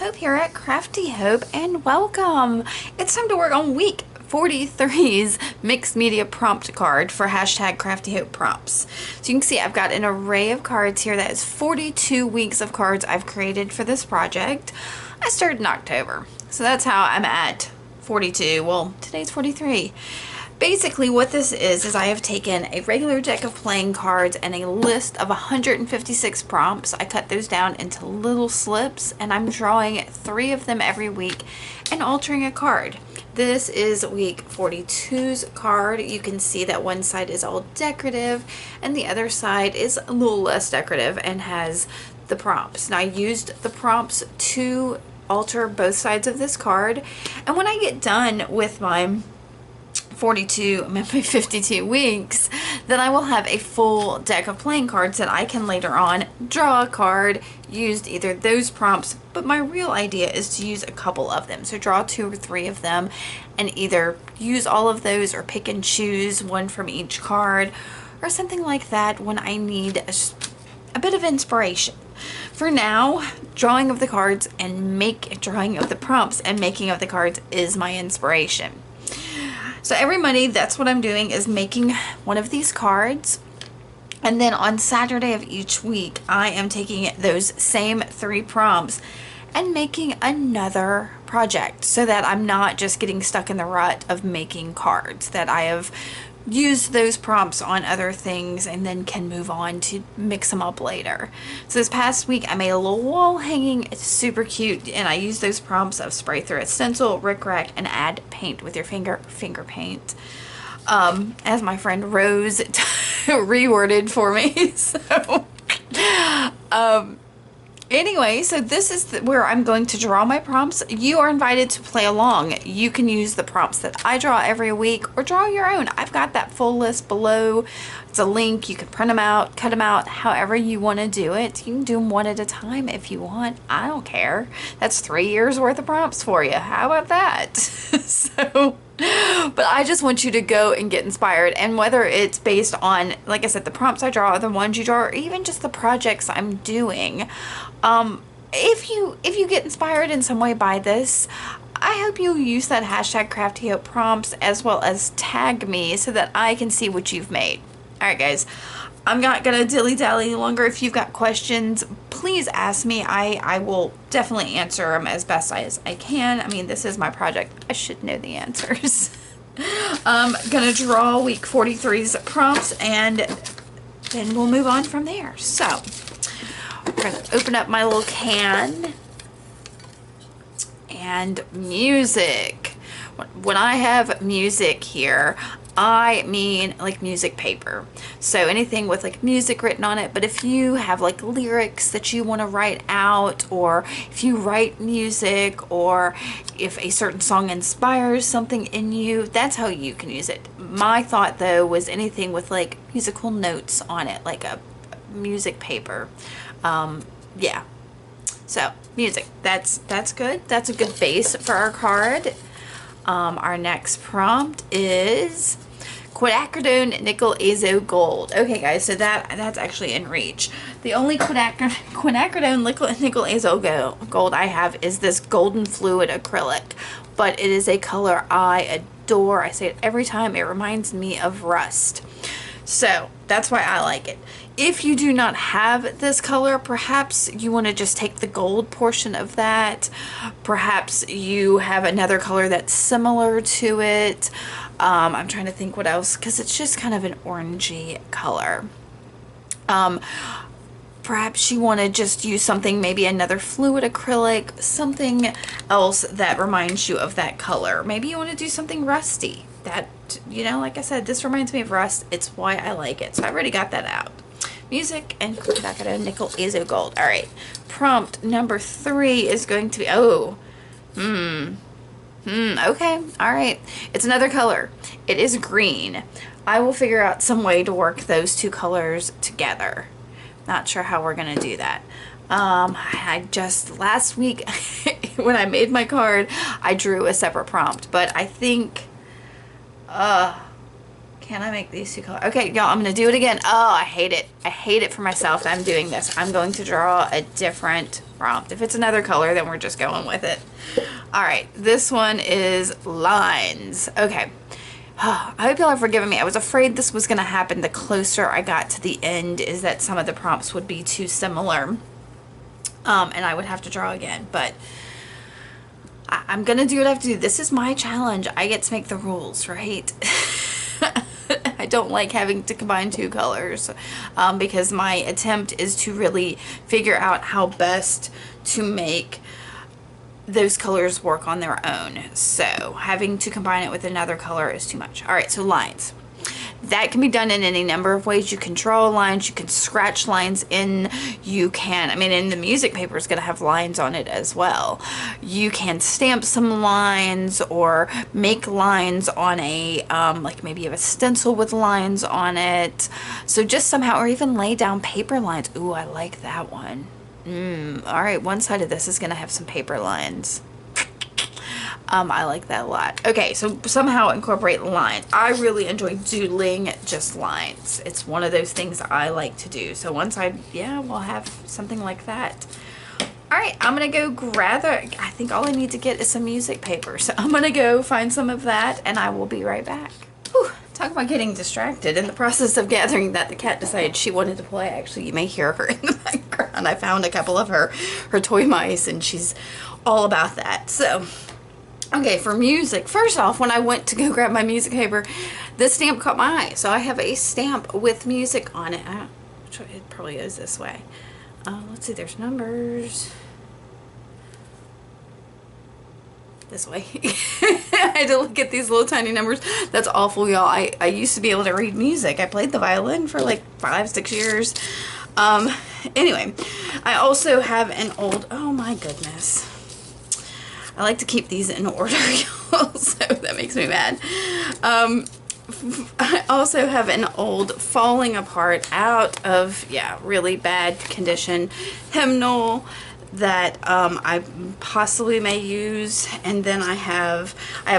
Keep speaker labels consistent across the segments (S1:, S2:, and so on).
S1: Hope here at Crafty Hope, and welcome. It's time to work on week 43's mixed media prompt card for hashtag Crafty Hope prompts. So you can see I've got an array of cards here. That is 42 weeks of cards I've created for this project. I started in October, so that's how I'm at 42. Well, today's 43. Basically what this is I have taken a regular deck of playing cards and a list of 156 prompts. I cut those down into little slips, and I'm drawing 3 of them every week and altering a card. This is week 42's card. You can see that one side is all decorative and the other side is a little less decorative and has the prompts. Now I used the prompts to alter both sides of this card, and when I get done with my 52 weeks, then I will have a full deck of playing cards that I can later on draw a card, use either those prompts, but my real idea is to use a couple of them. So draw 2 or 3 of them and either use all of those or pick and choose one from each card or something like that when I need a bit of inspiration. For now, drawing of the cards and drawing of the prompts and making of the cards is my inspiration. So every Monday, that's what I'm doing, is making one of these cards. And then on Saturday of each week, I am taking those same 3 prompts and making another project so that I'm not just getting stuck in the rut of making cards, that I have used those prompts on other things and then can move on to mix them up later. So this past week I made a little wall hanging. It's super cute, and I used those prompts of spray through a stencil, rickrack, and add paint with your finger paint, as my friend Rose reworded for me. So anyway, so this is where I'm going to draw my prompts. You are invited to play along. You can use the prompts that I draw every week or draw your own. I've got that full list below. It's a link. You can print them out, cut them out, however you want to do it. You can do them one at a time if you want. I don't care. That's 3 years worth of prompts for you. How about that? But I just want you to go and get inspired, and whether it's based on, like I said, the prompts I draw or the ones you draw, or even just the projects I'm doing, if you get inspired in some way by this, I hope you use that hashtag Crafty Hope prompts as well as tag me so that I can see what you've made. Alright guys, I'm not gonna dilly-dally longer. If you've got questions, please ask me. I will definitely answer them as best as I can. I mean, this is my project. I should know the answers. I'm gonna draw week 43's prompts, and then we'll move on from there. So, we're gonna open up my little can. And music. When I have music here, I mean like music paper. So anything with like music written on it. But if you have like lyrics that you want to write out, or if you write music, or if a certain song inspires something in you, that's how you can use it. My thought though was anything with like musical notes on it, like a music paper. Yeah. So music, that's good. That's a good base for our card. Our next prompt is quinacridone nickel azo gold. Okay guys, so that's actually in reach. The only quinacridone nickel azo gold I have is this golden fluid acrylic, but it is a color I adore. I say it every time. It reminds me of rust. So that's why I like it. If you do not have this color, perhaps you want to just take the gold portion of that. Perhaps you have another color that's similar to it. I'm trying to think what else, because it's just kind of an orangey color. Perhaps you want to just use something, maybe another fluid acrylic, something else that reminds you of that color. Maybe you want to do something rusty. That, you know, like I said, this reminds me of rust. It's why I like it. So I already got that out. Music and quinacridone nickel azo gold. All right. Prompt number 3 is going to be, okay. All right. It's another color. It is green. I will figure out some way to work those 2 colors together. Not sure how we're going to do that. I just, last week when I made my card, I drew a separate prompt, but I think, can Can I make these two colors? Okay, y'all, I'm going to do it again. Oh, I hate it. I hate it for myself that I'm doing this. I'm going to draw a different prompt. If it's another color, then we're just going with it. All right, this one is lines. Okay. I hope y'all are forgiving me. I was afraid this was going to happen the closer I got to the end, is that some of the prompts would be too similar. And I would have to draw again. But I'm going to do what I have to do. This is my challenge. I get to make the rules, right? I don't like having to combine two colors because my attempt is to really figure out how best to make those colors work on their own. So having to combine it with another color is too much. All right, so lines. That can be done in any number of ways. You can draw lines, you can scratch lines in, you can, I mean, in the music paper is going to have lines on it as well. You can stamp some lines or make lines on a, like maybe you have a stencil with lines on it. So just somehow, or even lay down paper lines. Ooh, I like that one. All right, one side of this is going to have some paper lines. I like that a lot. Okay, so somehow incorporate lines. I really enjoy doodling just lines. It's one of those things I like to do. So one side, yeah, we'll have something like that. All right, I'm going to go gather. I think all I need to get is some music paper. So I'm going to go find some of that, and I will be right back. Whew, talk about getting distracted. In the process of gathering that, the cat decided she wanted to play. Actually, you may hear her in the background. I found a couple of her toy mice, and she's all about that. So okay, for music, first off, when I went to go grab my music paper, this stamp caught my eye. So I have a stamp with music on it. It probably is this way. Let's see, there's numbers. This way. I had to look at these little tiny numbers. That's awful, y'all. I used to be able to read music. I played the violin for like 5-6 years. Anyway, I also have an old, oh my goodness. I like to keep these in order, y'all, so that makes me mad. I also have an old falling apart out of, yeah, really bad condition hymnal that I possibly may use. And then I have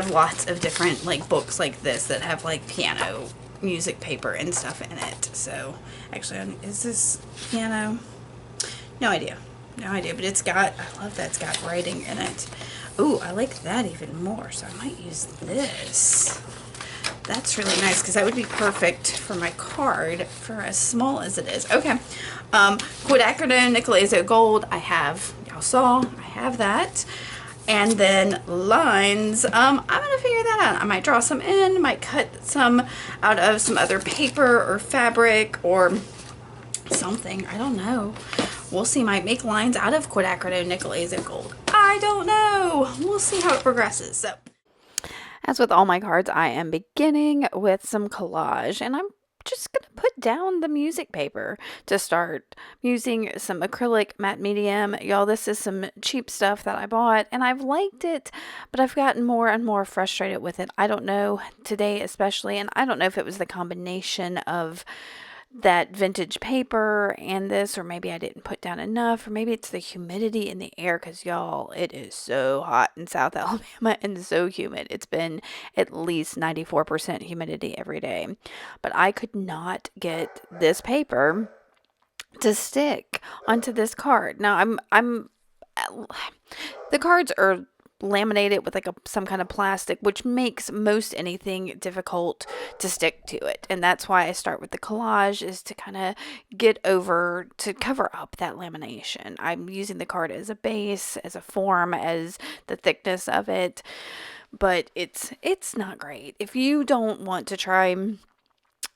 S1: lots of different like books like this that have like piano music paper and stuff in it. So actually, is this piano? No idea. No idea, but it's got, I love that it's got writing in it. Ooh, I like that even more, so I might use this. That's really nice, because that would be perfect for my card, for as small as it is. Okay, Quin Nickel Gold, I have, y'all saw, I have that. And then lines, I'm going to figure that out. I might draw some in, might cut some out of some other paper or fabric or something, I don't know. We'll see. Might make lines out of Quin Nickel Gold. I don't know. We'll see how it progresses. So, as with all my cards, I am beginning with some collage, and I'm just going to put down the music paper to start. I'm using some acrylic matte medium. Y'all, this is some cheap stuff that I bought, and I've liked it, but I've gotten more and more frustrated with it. I don't know, today especially, and I don't know if it was the combination of that vintage paper and this, or maybe I didn't put down enough, or maybe it's the humidity in the air, because y'all, it is so hot in South Alabama and so humid. It's been at least 94% humidity every day, but I could not get this paper to stick onto this card. Now the cards are laminated with like some kind of plastic, which makes most anything difficult to stick to it. And that's why I start with the collage, is to kind of to cover up that lamination. I'm using the card as a base, as a form, as the thickness of it, but it's not great. If you don't want to try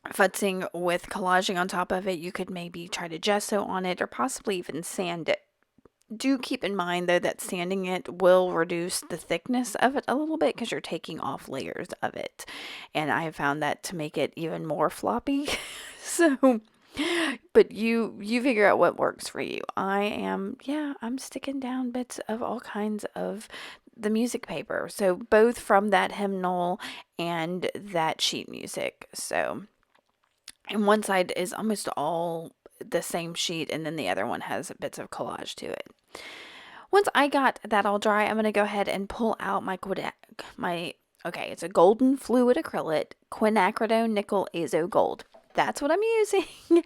S1: futzing with collaging on top of it, you could maybe try to gesso on it, or possibly even sand it. Do keep in mind, though, that sanding it will reduce the thickness of it a little bit, because you're taking off layers of it. And I have found that to make it even more floppy. So, but you figure out what works for you. I'm sticking down bits of all kinds of the music paper. So both from that hymnal and that sheet music. So, and one side is almost all the same sheet, and then the other one has bits of collage to it. Once I got that all dry, I'm going to go ahead and pull out my Okay, it's a golden fluid acrylic quinacridone nickel azo gold. That's what I'm using. And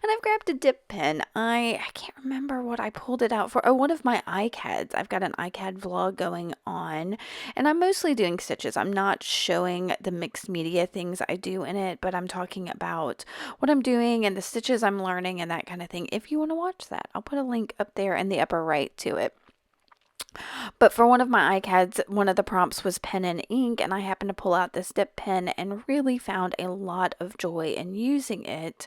S1: I've grabbed a dip pen. I can't remember what I pulled it out for. Oh, one of my iCads. I've got an iCad vlog going on, and I'm mostly doing stitches. I'm not showing the mixed media things I do in it, but I'm talking about what I'm doing and the stitches I'm learning and that kind of thing. If you want to watch that, I'll put a link up there in the upper right to it. But for one of my iCads, one of the prompts was pen and ink, and I happened to pull out this dip pen and really found a lot of joy in using it.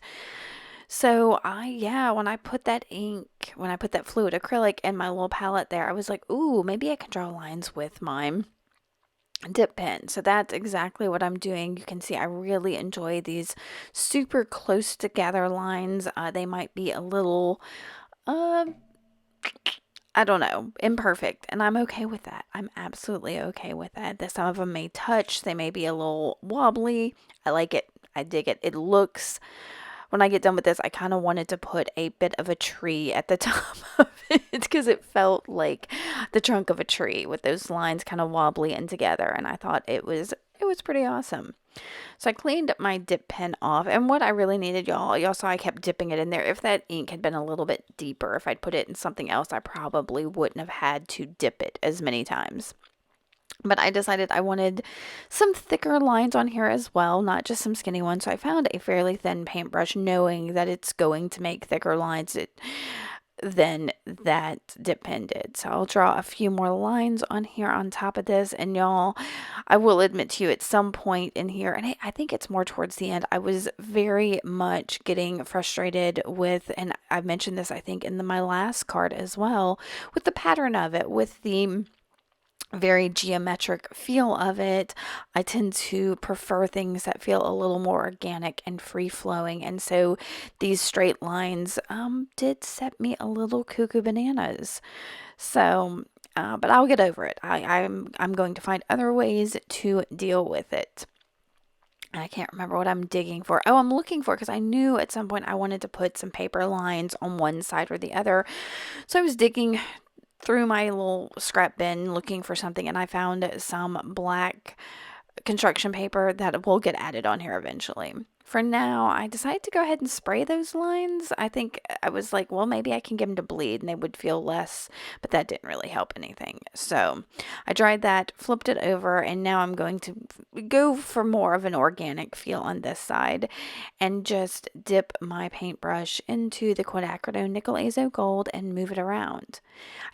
S1: So when I put that ink, when I put that fluid acrylic in my little palette there, I was like, ooh, maybe I can draw lines with my dip pen. So that's exactly what I'm doing. You can see I really enjoy these super close together lines. They might be a little, uh, I don't know, imperfect, and I'm okay with that. I'm absolutely okay with that. That some of them may touch, they may be a little wobbly. I like it. I dig it. It looks, when I get done with this, I kind of wanted to put a bit of a tree at the top of it because it felt like the trunk of a tree with those lines kind of wobbly and together, and I thought it was pretty awesome. So I cleaned my dip pen off, and what I really needed, y'all saw I kept dipping it in there. If that ink had been a little bit deeper, if I'd put it in something else, I probably wouldn't have had to dip it as many times. But I decided I wanted some thicker lines on here as well, not just some skinny ones. So I found a fairly thin paintbrush, knowing that it's going to make thicker lines than that dip pen did. So I'll draw a few more lines on here on top of this. And y'all, I will admit to you at some point in here, and I think it's more towards the end, I was very much getting frustrated with, and I mentioned this I think in my last card as well, with the pattern of it, with the very geometric feel of it. I tend to prefer things that feel a little more organic and free flowing, and so these straight lines did set me a little cuckoo bananas. So, but I'll get over it. I'm going to find other ways to deal with it. I can't remember what I'm digging for. Oh, I'm looking for, because I knew at some point I wanted to put some paper lines on one side or the other. So I was digging through my little scrap bin looking for something, and I found some black construction paper that will get added on here eventually. For now, I decided to go ahead and spray those lines. I think I was like, well, maybe I can get them to bleed and they would feel less, but that didn't really help anything. So I dried that, flipped it over, and now I'm going to go for more of an organic feel on this side and just dip my paintbrush into the quinacridone nickel azo gold and move it around.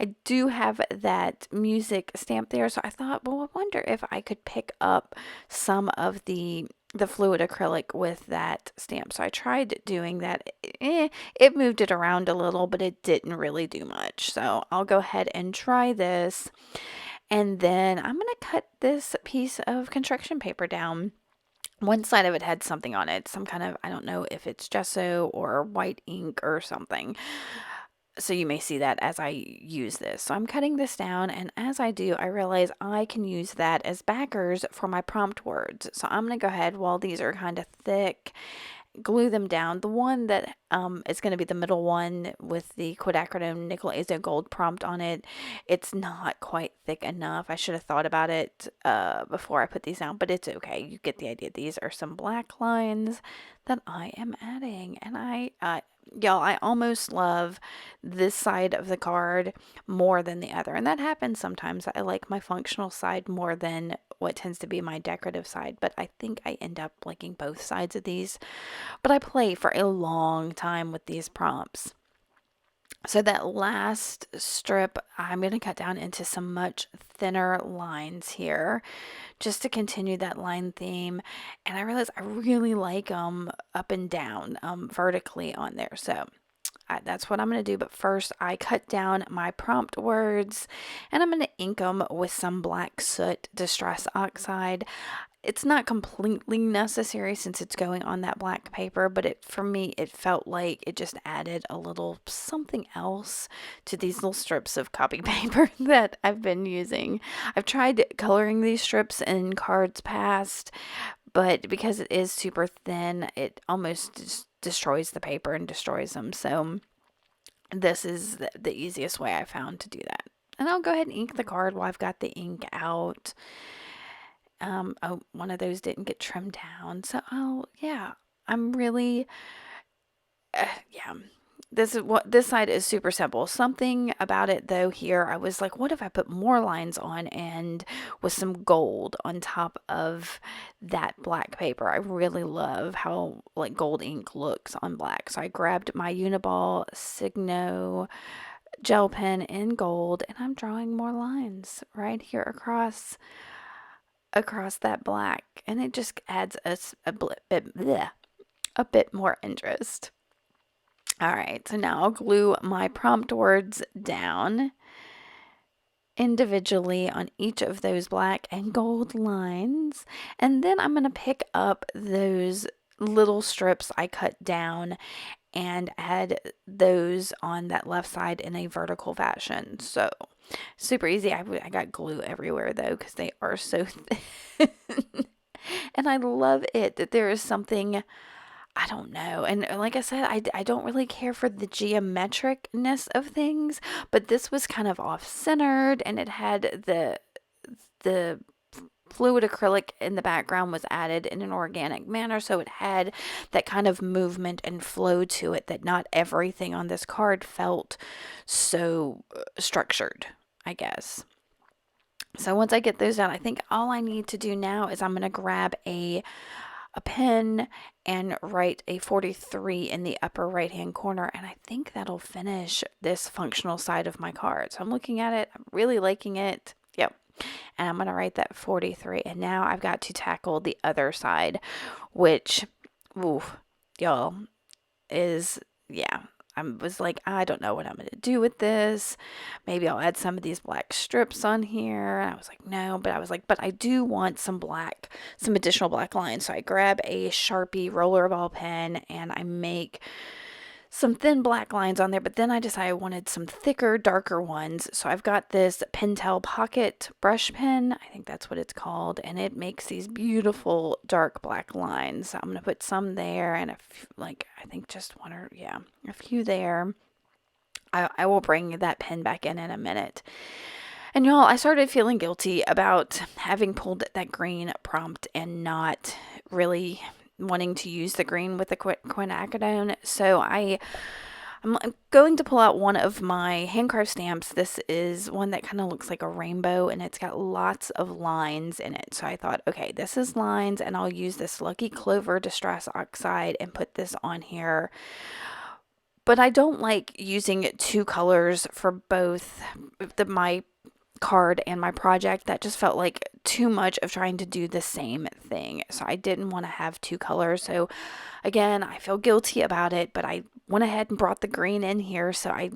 S1: I do have that music stamp there, so I thought, well, I wonder if I could pick up some of the fluid acrylic with that stamp. So I tried doing that. It moved it around a little, but it didn't really do much. So I'll go ahead and try this. And then I'm going to cut this piece of construction paper down. One side of it had something on it, some kind of, I don't know if it's gesso or white ink or something. So you may see that as I use this. So I'm cutting this down, and as I do, I realize I can use that as backers for my prompt words. So I'm going to go ahead, while these are kind of thick, glue them down. The one that is going to be the middle one with the quinacridone nickel azo gold prompt on it, it's not quite thick enough. I should have thought about it before I put these down, but it's okay. You get the idea. These are some black lines that I am adding, and y'all, I almost love this side of the card more than the other. And that happens sometimes. I like my functional side more than what tends to be my decorative side. But I think I end up liking both sides of these. But I play for a long time with these prompts. So that last strip, I'm going to cut down into some much thinner lines here just to continue that line theme. And I realize I really like them up and down, vertically on there. So that's what I'm going to do. But first, I cut down my prompt words, and I'm going to ink them with some black soot distress oxide. It's not completely necessary since it's going on that black paper, but for me, it felt like it just added a little something else to these little strips of copy paper that I've been using. I've tried coloring these strips in cards past, but because it is super thin, it almost just destroys the paper and destroys them. So this is the easiest way I found to do that. And I'll go ahead and ink the card while I've got the ink out. Oh, one of those didn't get trimmed down. So, oh, yeah, I'm really, yeah. This side is super simple. Something about it though here, I was like, what if I put more lines on and with some gold on top of that black paper? I really love how like gold ink looks on black. So I grabbed my Uniball Signo gel pen in gold and I'm drawing more lines right here across that black, and it just adds us a bit more interest. All right, so now I'll glue my prompt words down individually on each of those black and gold lines. And then I'm going to pick up those little strips I cut down and add those on that left side in a vertical fashion. So super easy. I got glue everywhere though because they are so thin. And I love it that there is something, I don't know. And like I said, I don't really care for the geometricness of things, but this was kind of off-centered and it had the fluid acrylic in the background was added in an organic manner, so it had that kind of movement and flow to it that not everything on this card felt so structured, I guess. So once I get those done, I think all I need to do now is I'm going to grab a pen and write a 43 in the upper right hand corner, and I think that'll finish this functional side of my card. So I'm looking at it, I'm really liking it. Yep. And I'm going to write that 43, and now I've got to tackle the other side, which, ooh, y'all, is, yeah, I was like, I don't know what I'm going to do with this. Maybe I'll add some of these black strips on here. And I was like, no, but I was like, but I do want some additional black lines. So I grab a Sharpie rollerball pen and I make some thin black lines on there, but then I decided I wanted some thicker, darker ones. So I've got this Pentel Pocket brush pen, I think that's what it's called, and it makes these beautiful dark black lines. So I'm going to put some there and I think just one or, yeah, a few there. I will bring that pen back in a minute. And y'all, I started feeling guilty about having pulled that green prompt and not really wanting to use the green with the quinacridone. So I'm going to pull out one of my handcraft stamps. This is one that kind of looks like a rainbow and it's got lots of lines in it. So I thought, okay, this is lines, and I'll use this Lucky Clover Distress Oxide and put this on here. But I don't like using two colors for both my card and my project. That just felt like too much of trying to do the same thing. So I didn't want to have two colors. So again, I feel guilty about it, but I went ahead and brought the green in here so I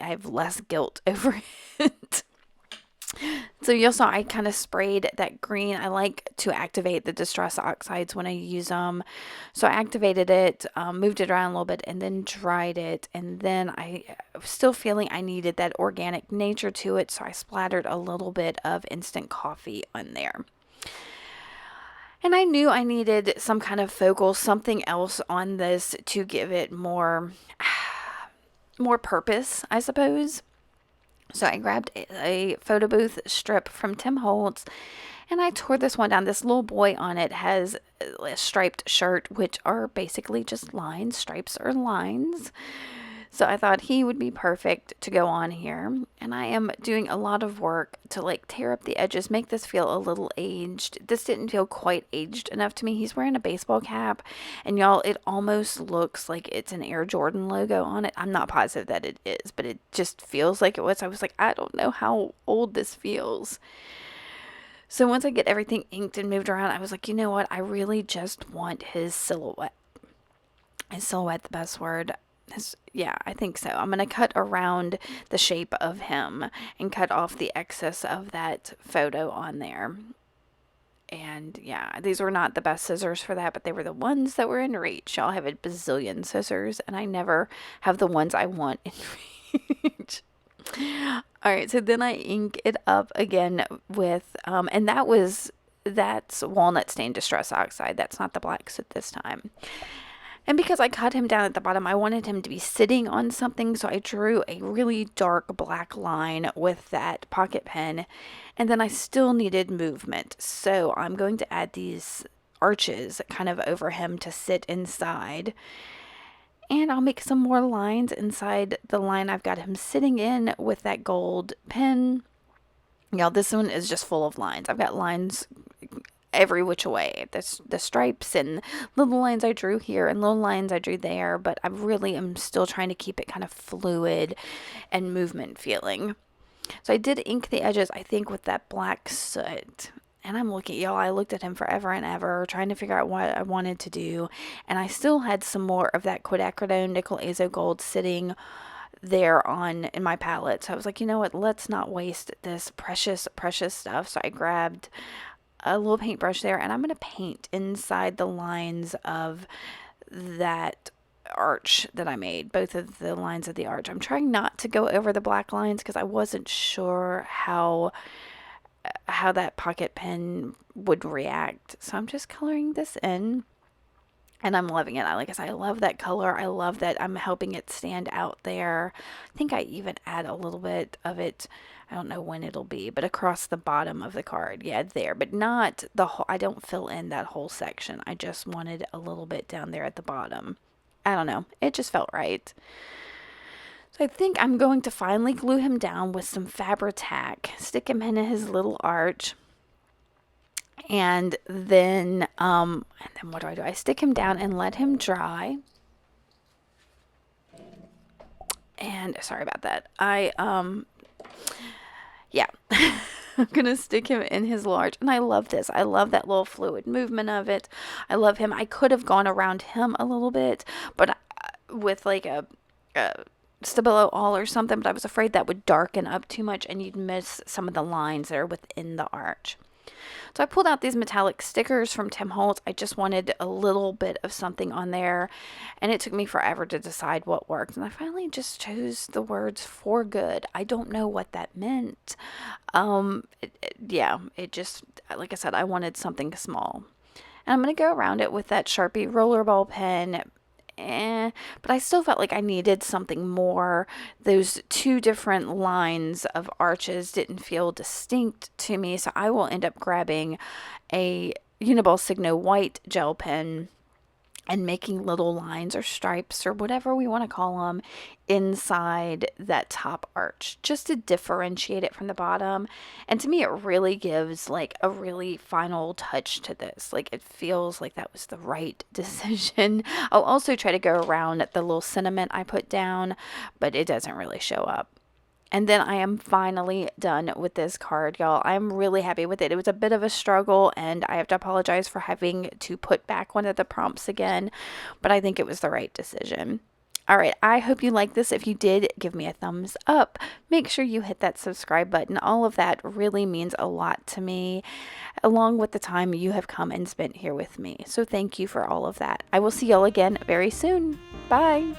S1: have less guilt over it. So you saw I kind of sprayed that green. I like to activate the distress oxides when I use them. So I activated it, moved it around a little bit, and then dried it. And then I was still feeling I needed that organic nature to it. So I splattered a little bit of instant coffee on there. And I knew I needed some kind of focal, something else on this to give it more purpose, I suppose. So I grabbed a photo booth strip from Tim Holtz and I tore this one down. This little boy on it has a striped shirt, which are basically just lines. Stripes are lines. So I thought he would be perfect to go on here. And I am doing a lot of work to like tear up the edges, make this feel a little aged. This didn't feel quite aged enough to me. He's wearing a baseball cap, and y'all, it almost looks like it's an Air Jordan logo on it. I'm not positive that it is, but it just feels like it was. I was like, I don't know how old this feels. So once I get everything inked and moved around, I was like, you know what? I really just want his silhouette. Is silhouette the best word? Yeah, I think so. I'm going to cut around the shape of him and cut off the excess of that photo on there. And yeah, these were not the best scissors for that, but they were the ones that were in reach. Y'all have a bazillion scissors, and I never have the ones I want in reach. Alright, so then I ink it up again with, and that's walnut stain distress oxide. That's not the black soot this time. And because I cut him down at the bottom, I wanted him to be sitting on something, so I drew a really dark black line with that pocket pen. And then I still needed movement, so I'm going to add these arches kind of over him to sit inside. And I'll make some more lines inside the line I've got him sitting in with that gold pen. Y'all, this one is just full of lines. I've got lines every which way. The stripes and little lines I drew here and little lines I drew there, but I really am still trying to keep it kind of fluid and movement feeling. So I did ink the edges, I think, with that black soot. And I'm looking, y'all, I looked at him forever and ever, trying to figure out what I wanted to do. And I still had some more of that quinacridone nickel azo gold sitting there on in my palette. So I was like, you know what, let's not waste this precious, precious stuff. So I grabbed a little paintbrush there, and I'm going to paint inside the lines of that arch that I made, both of the lines of the arch. I'm trying not to go over the black lines because I wasn't sure how that pocket pen would react. So I'm just coloring this in. And I'm loving it. Like I said, I love that color. I love that I'm helping it stand out there. I think I even add a little bit of it. I don't know when it'll be, but across the bottom of the card. Yeah, there, but not the whole. I don't fill in that whole section. I just wanted a little bit down there at the bottom. I don't know. It just felt right. So I think I'm going to finally glue him down with some Fabri-Tac. Stick him in his little arch. And then what do? I stick him down and let him dry. And sorry about that. Yeah. I'm going to stick him in his large. And I love this. I love that little fluid movement of it. I love him. I could have gone around him a little bit, but with like a Stabilo all or something, but I was afraid that would darken up too much and you'd miss some of the lines that are within the arch. So I pulled out these metallic stickers from Tim Holtz. I just wanted a little bit of something on there, and it took me forever to decide what worked. And I finally just chose the words "for good." I don't know what that meant. It just, like I said, I wanted something small. And I'm going to go around it with that Sharpie rollerball pen. But I still felt like I needed something more. Those two different lines of arches didn't feel distinct to me, so I will end up grabbing a Uniball Signo white gel pen and making little lines or stripes or whatever we want to call them inside that top arch just to differentiate it from the bottom. And to me, it really gives like a really final touch to this. Like it feels like that was the right decision. I'll also try to go around the little sentiment I put down, but it doesn't really show up. And then I am finally done with this card, y'all. I'm really happy with it. It was a bit of a struggle, and I have to apologize for having to put back one of the prompts again, but I think it was the right decision. All right, I hope you like this. If you did, give me a thumbs up. Make sure you hit that subscribe button. All of that really means a lot to me, along with the time you have come and spent here with me. So thank you for all of that. I will see y'all again very soon. Bye.